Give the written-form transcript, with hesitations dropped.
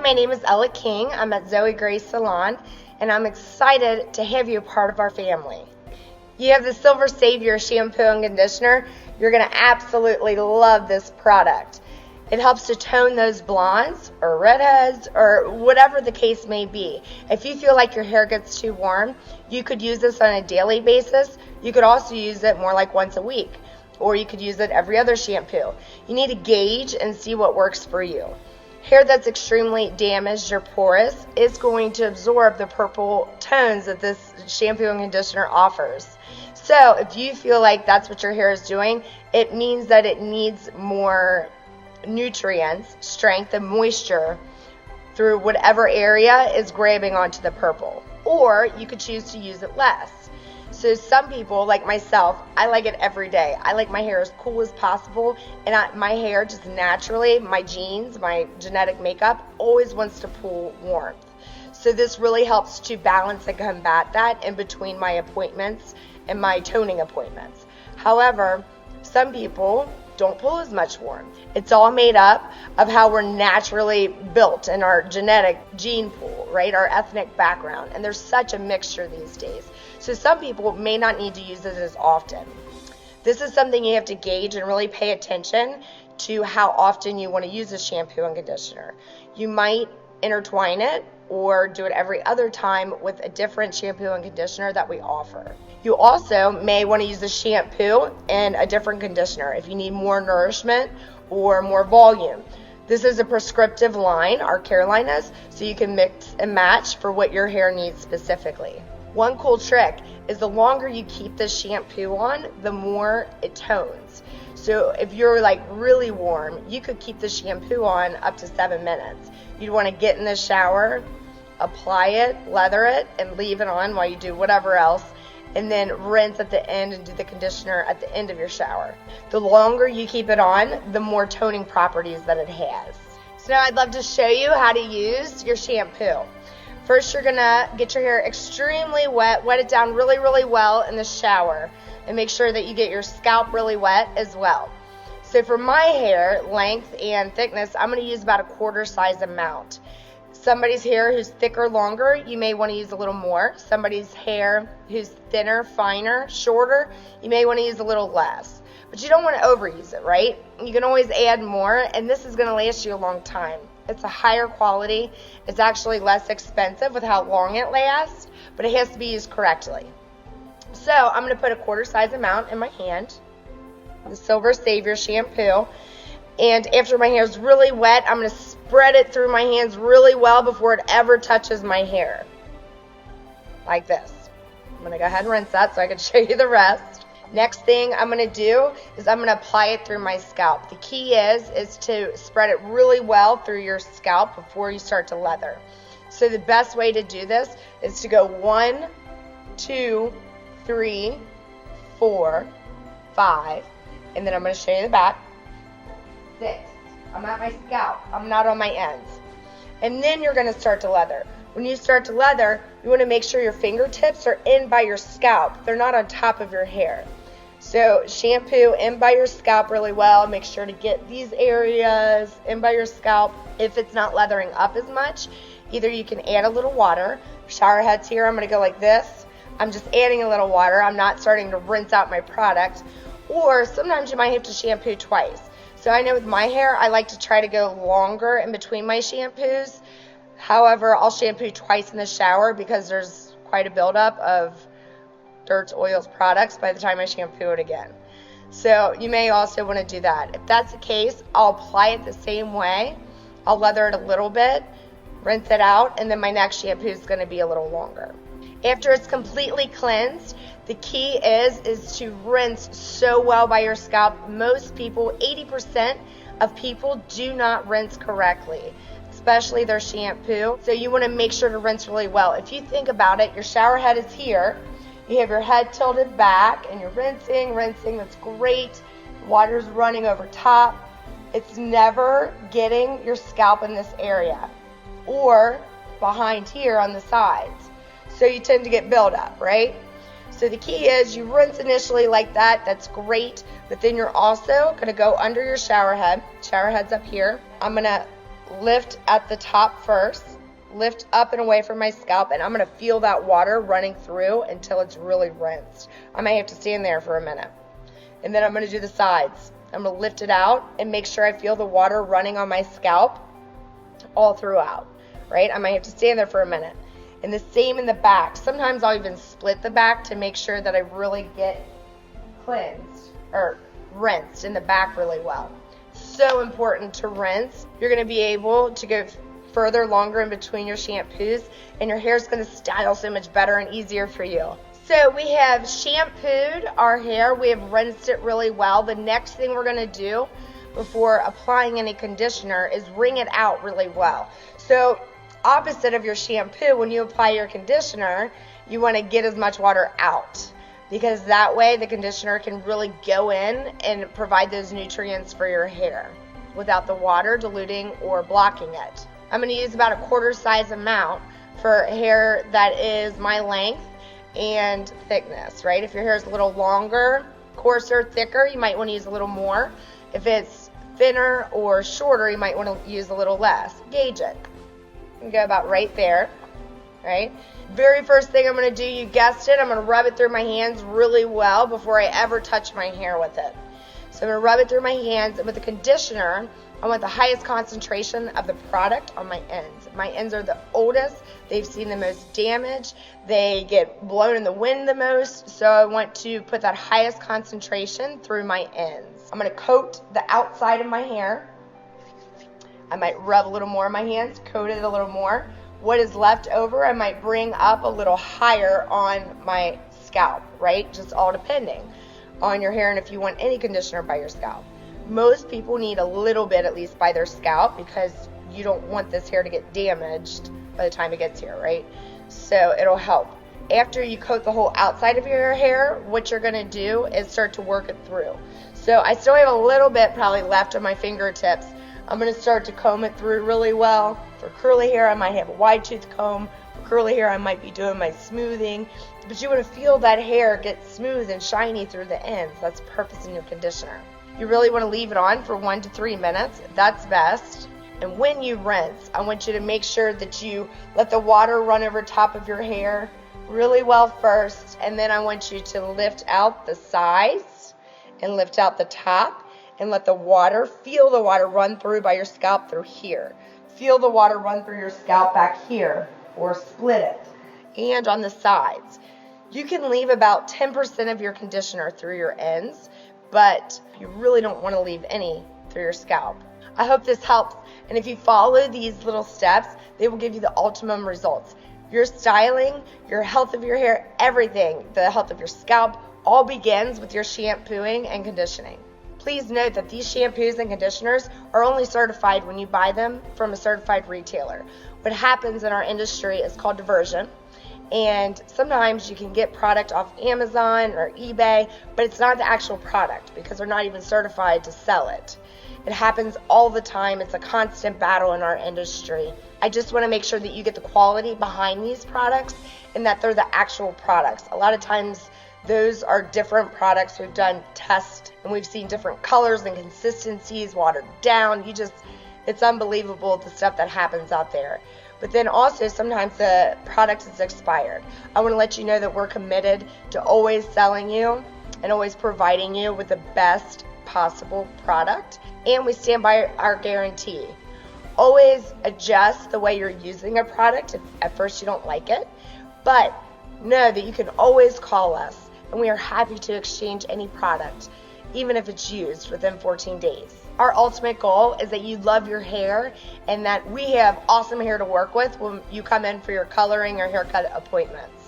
my name is Ella King. I'm at Zoe Gray's Salon, and I'm excited to have you a part of our family. You have the Silver Savior Shampoo and Conditioner. You're going to absolutely love this product. It helps to tone those blondes or redheads or whatever the case may be. If you feel like your hair gets too warm, you could use this on a daily basis. You could also use it more like once a week, or you could use it every other shampoo. You need to gauge and see what works for you. Hair that's extremely damaged or porous is going to absorb the purple tones that this shampoo and conditioner offers. So if you feel like that's what your hair is doing, it means that it needs more nutrients, strength, and moisture through whatever area is grabbing onto the purple. Or you could choose to use it less. So some people, like myself, I like it every day. I like my hair as cool as possible, and my hair just naturally, my genes, my genetic makeup, always wants to pull warmth. So this really helps to balance and combat that in between my appointments and my toning appointments. However, some people don't pull as much warmth. It's all made up of how we're naturally built in our genetic gene pool, right? Our ethnic background. And there's such a mixture these days. So some people may not need to use it as often. This is something you have to gauge and really pay attention to how often you want to use a shampoo and conditioner. You might intertwine it or do it every other time with a different shampoo and conditioner that we offer. You also may want to use the shampoo and a different conditioner if you need more nourishment or more volume. This is a prescriptive line, our care line is, so you can mix and match for what your hair needs specifically. One cool trick is the longer you keep the shampoo on, the more it tones. So if you're like really warm, you could keep the shampoo on up to 7 minutes. You'd want to get in the shower, apply it, lather it, and leave it on while you do whatever else, and then rinse at the end and do the conditioner at the end of your shower. The longer you keep it on, the more toning properties that it has. So now I'd love to show you how to use your shampoo. First, you're gonna get your hair extremely wet it down really, really well in the shower, and make sure that you get your scalp really wet as well. So for my hair length and thickness, I'm gonna use about a quarter size amount. Somebody's hair who's thicker, longer, you may want to use a little more. Somebody's hair who's thinner, finer, shorter, you may want to use a little less. But you don't want to overuse it, right? You can always add more, and this is going to last you a long time. It's a higher quality. It's actually less expensive with how long it lasts, but it has to be used correctly. So I'm going to put a quarter size amount in my hand, the Silver Savior shampoo. And after my hair is really wet, I'm going to spread it through my hands really well before it ever touches my hair. Like this. I'm going to go ahead and rinse that so I can show you the rest. Next thing I'm going to do is I'm going to apply it through my scalp. The key is to spread it really well through your scalp before you start to lather. So the best way to do this is to go 1, 2, 3, 4, 5, and then I'm going to show you the back. 6. I'm at my scalp. I'm not on my ends. And then you're going to start to lather. When you start to lather, you want to make sure your fingertips are in by your scalp. They're not on top of your hair. So shampoo in by your scalp really well. Make sure to get these areas in by your scalp. If it's not lathering up as much, either you can add a little water. Shower heads here, I'm going to go like this. I'm just adding a little water. I'm not starting to rinse out my product. Or sometimes you might have to shampoo twice. So I know with my hair, I like to try to go longer in between my shampoos. However, I'll shampoo twice in the shower because there's quite a buildup of dirts, oils, products by the time I shampoo it again. So you may also want to do that. If that's the case, I'll apply it the same way. I'll lather it a little bit, rinse it out, and then my next shampoo is going to be a little longer. After it's completely cleansed, the key is to rinse so well by your scalp. Most people, 80% of people, do not rinse correctly, especially their shampoo. So you want to make sure to rinse really well. If you think about it, your shower head is here. You have your head tilted back, and you're rinsing. That's great. Water's running over top. It's never getting your scalp in this area or behind here on the sides. So you tend to get buildup, right? So the key is you rinse initially like that. That's great. But then you're also going to go under your shower head. Shower head's up here. I'm going to lift at the top first, lift up and away from my scalp, and I'm going to feel that water running through until it's really rinsed. I might have to stand there for a minute. And then I'm going to do the sides. I'm going to lift it out and make sure I feel the water running on my scalp all throughout, right? I might have to stand there for a minute. And the same in the back. Sometimes I'll even split the back to make sure that I really get cleansed or rinsed in the back really well. So important to rinse. You're going to be able to go further, longer in between your shampoos, and your hair is going to style so much better and easier for you. So we have shampooed our hair. We have rinsed it really well. The next thing we're going to do before applying any conditioner is wring it out really well. So opposite of your shampoo, when you apply your conditioner, you want to get as much water out, because that way the conditioner can really go in and provide those nutrients for your hair without the water diluting or blocking it. I'm going to use about a quarter size amount for hair that is my length and thickness, right? If your hair is a little longer, coarser, thicker, you might want to use a little more. If it's thinner or shorter, you might want to use a little less. Gauge it. You go about right there, right? Very first thing I'm going to do, you guessed it, I'm going to rub it through my hands really well before I ever touch my hair with it. So I'm going to rub it through my hands, and with the conditioner, I want the highest concentration of the product on my ends. My ends are the oldest. They've seen the most damage. They get blown in the wind the most. So I want to put that highest concentration through my ends. I'm going to coat the outside of my hair. I might rub a little more in my hands, coat it a little more. What is left over, I might bring up a little higher on my scalp, right? Just all depending on your hair and if you want any conditioner by your scalp. Most people need a little bit at least by their scalp, because you don't want this hair to get damaged by the time it gets here, right? So it'll help. After you coat the whole outside of your hair, what you're going to do is start to work it through. So I still have a little bit probably left on my fingertips. I'm going to start to comb it through really well. For curly hair, I might have a wide tooth comb. For curly hair, I might be doing my smoothing. But you want to feel that hair get smooth and shiny through the ends. That's the purpose in your conditioner. You really want to leave it on for 1 to 3 minutes. That's best. And when you rinse, I want you to make sure that you let the water run over top of your hair really well first. And then I want you to lift out the sides and lift out the top and let the water, feel the water run through by your scalp through here. Feel the water run through your scalp back here, or split it. And on the sides. You can leave about 10% of your conditioner through your ends, but you really don't want to leave any through your scalp. I hope this helps, and if you follow these little steps, they will give you the ultimate results. Your styling, your health of your hair, everything, the health of your scalp, all begins with your shampooing and conditioning. Please note that these shampoos and conditioners are only certified when you buy them from a certified retailer. What happens in our industry is called diversion. And sometimes you can get product off Amazon or eBay, but it's not the actual product because they're not even certified to sell it. It happens all the time. It's a constant battle in our industry. I just want to make sure that you get the quality behind these products and that they're the actual products. A lot of times those are different products. We've done tests and we've seen different colors and consistencies, watered down. It's unbelievable the stuff that happens out there. But then also sometimes the product is expired. I want to let you know that we're committed to always selling you and always providing you with the best possible product. And we stand by our guarantee. Always adjust the way you're using a product if at first you don't like it. But know that you can always call us and we are happy to exchange any product, even if it's used within 14 days. Our ultimate goal is that you love your hair and that we have awesome hair to work with when you come in for your coloring or haircut appointments.